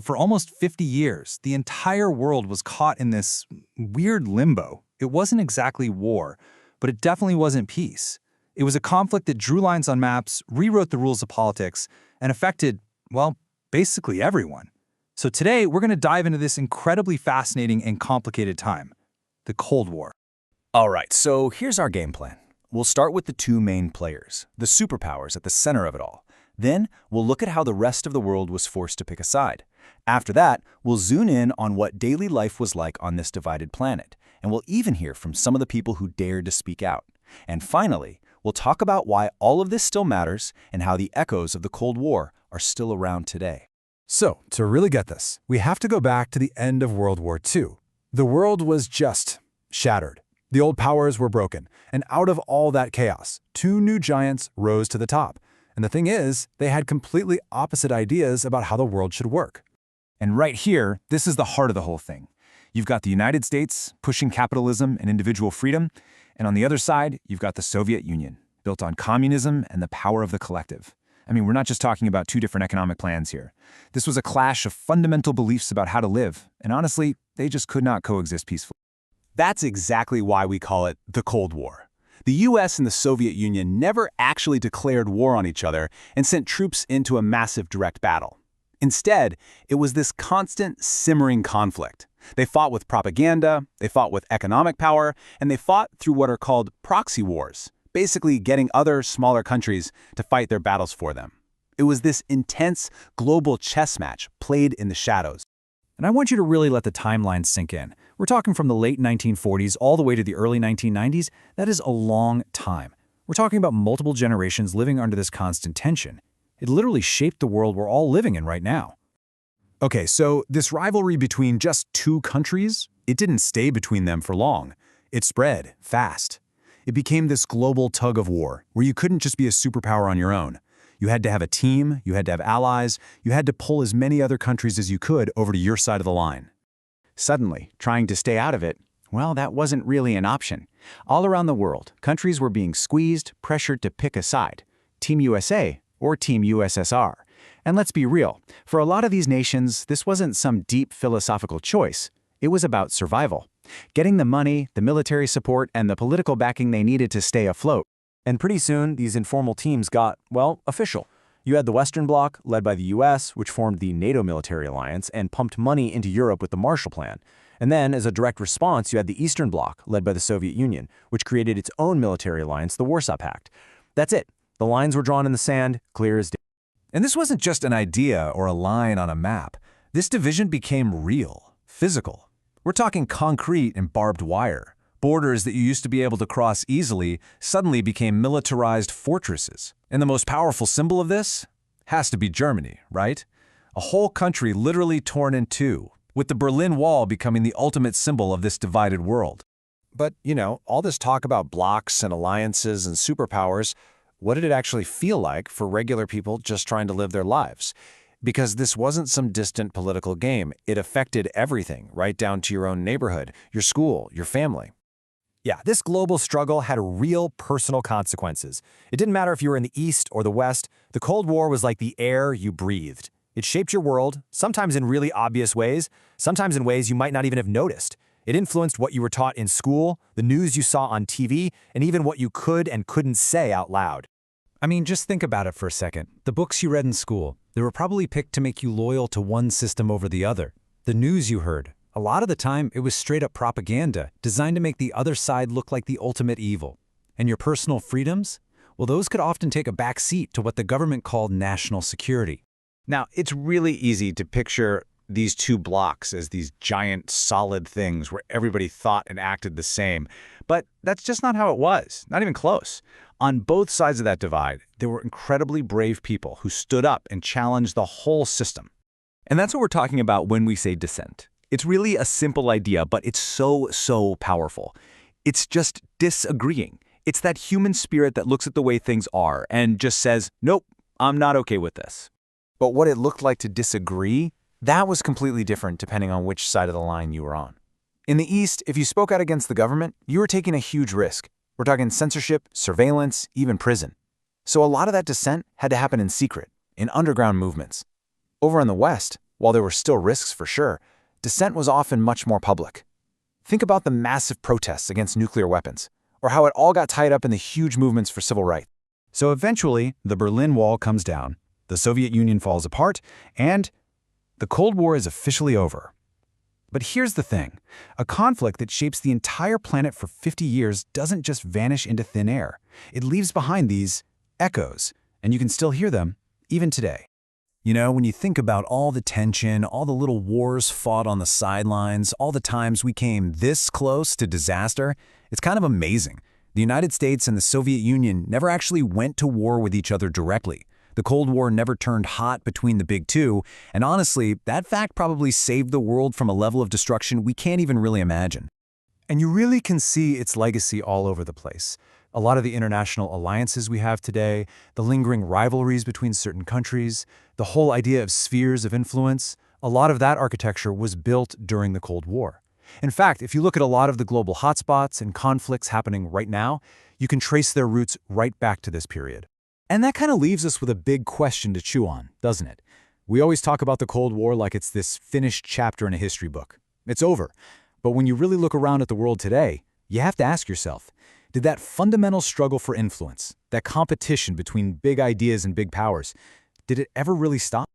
For almost 50 years, the entire world was caught in this weird limbo. It wasn't exactly war, but it definitely wasn't peace. It was a conflict that drew lines on maps, rewrote the rules of politics, and affected, well, basically everyone. So today, we're going to dive into this incredibly fascinating and complicated time, the Cold War. All right, so here's our game plan. We'll start with the two main players, the superpowers at the center of it all. Then, we'll look at how the rest of the world was forced to pick a side. After that, we'll zoom in on what daily life was like on this divided planet, and we'll even hear from some of the people who dared to speak out. And finally, we'll talk about why all of this still matters and how the echoes of the Cold War are still around today. So, to really get this, we have to go back to the end of World War II. The world was just shattered. The old powers were broken, and out of all that chaos, two new giants rose to the top. And the thing is, they had completely opposite ideas about how the world should work. And right here, this is the heart of the whole thing. You've got the United States pushing capitalism and individual freedom, and on the other side, you've got the Soviet Union, built on communism and the power of the collective. I mean, we're not just talking about two different economic plans here. This was a clash of fundamental beliefs about how to live, and honestly, they just could not coexist peacefully. That's exactly why we call it the Cold War. The US and the Soviet Union never actually declared war on each other and sent troops into a massive direct battle. Instead, it was this constant, simmering conflict. They fought with propaganda, they fought with economic power, and they fought through what are called proxy wars, basically getting other, smaller countries to fight their battles for them. It was this intense, global chess match played in the shadows. And I want you to really let the timeline sink in. We're talking from the late 1940s all the way to the early 1990s. That is a long time. We're talking about multiple generations living under this constant tension. It literally shaped the world we're all living in right now. Okay, so this rivalry between just two countries, it didn't stay between them for long. It spread fast. It became this global tug of war where you couldn't just be a superpower on your own. You had to have a team, you had to have allies, you had to pull as many other countries as you could over to your side of the line. Suddenly, trying to stay out of it, well, that wasn't really an option. All around the world, countries were being squeezed, pressured to pick a side, Team USA or Team USSR. And let's be real, for a lot of these nations, this wasn't some deep philosophical choice. It was about survival, getting the money, the military support, and the political backing they needed to stay afloat. And pretty soon, these informal teams got, well, official. You had the Western Bloc, led by the US, which formed the NATO military alliance and pumped money into Europe with the Marshall Plan. And then, as a direct response, you had the Eastern Bloc, led by the Soviet Union, which created its own military alliance, the Warsaw Pact. That's it. The lines were drawn in the sand, clear as day. And this wasn't just an idea or a line on a map. This division became real, physical. We're talking concrete and barbed wire. Borders that you used to be able to cross easily suddenly became militarized fortresses. And the most powerful symbol of this has to be Germany, right? A whole country literally torn in two, with the Berlin Wall becoming the ultimate symbol of this divided world. But, all this talk about blocs and alliances and superpowers, what did it actually feel like for regular people just trying to live their lives? Because this wasn't some distant political game. It affected everything, right down to your own neighborhood, your school, your family. Yeah, this global struggle had real personal consequences. It didn't matter if you were in the East or the West. The Cold War was like the air you breathed. It shaped your world, sometimes in really obvious ways, sometimes in ways you might not even have noticed. It influenced what you were taught in school, the news you saw on TV, and even what you could and couldn't say out loud. I mean, just think about it for a second. The books you read in school, they were probably picked to make you loyal to one system over the other. The news you heard, a lot of the time, it was straight-up propaganda designed to make the other side look like the ultimate evil. And your personal freedoms? Well, those could often take a back seat to what the government called national security. Now, it's really easy to picture these two blocks as these giant, solid things where everybody thought and acted the same. But that's just not how it was, not even close. On both sides of that divide, there were incredibly brave people who stood up and challenged the whole system. And that's what we're talking about when we say dissent. It's really a simple idea, but it's so powerful. It's just disagreeing. It's that human spirit that looks at the way things are and just says, nope, I'm not okay with this. But what it looked like to disagree, that was completely different depending on which side of the line you were on. In the East, if you spoke out against the government, you were taking a huge risk. We're talking censorship, surveillance, even prison. So a lot of that dissent had to happen in secret, in underground movements. Over in the West, While there were still risks for sure, dissent was often much more public. Think about the massive protests against nuclear weapons, or how it all got tied up in the huge movements for civil rights. So eventually, the Berlin Wall comes down, the Soviet Union falls apart, and the Cold War is officially over. But here's the thing. A conflict that shapes the entire planet for 50 years doesn't just vanish into thin air. It leaves behind these echoes, and you can still hear them even today. You know, when you think about all the tension, all the little wars fought on the sidelines, all the times we came this close to disaster, it's kind of amazing. The United States and the Soviet Union never actually went to war with each other directly. The Cold War never turned hot between the big two, and honestly, that fact probably saved the world from a level of destruction we can't even really imagine. And you really can see its legacy all over the place. A lot of the international alliances we have today, the lingering rivalries between certain countries, the whole idea of spheres of influence, a lot of that architecture was built during the Cold War. In fact, if you look at a lot of the global hotspots and conflicts happening right now, you can trace their roots right back to this period. And that kind of leaves us with a big question to chew on, doesn't it? We always talk about the Cold War like it's this finished chapter in a history book. It's over. But when you really look around at the world today, you have to ask yourself, did that fundamental struggle for influence, that competition between big ideas and big powers, did it ever really stop?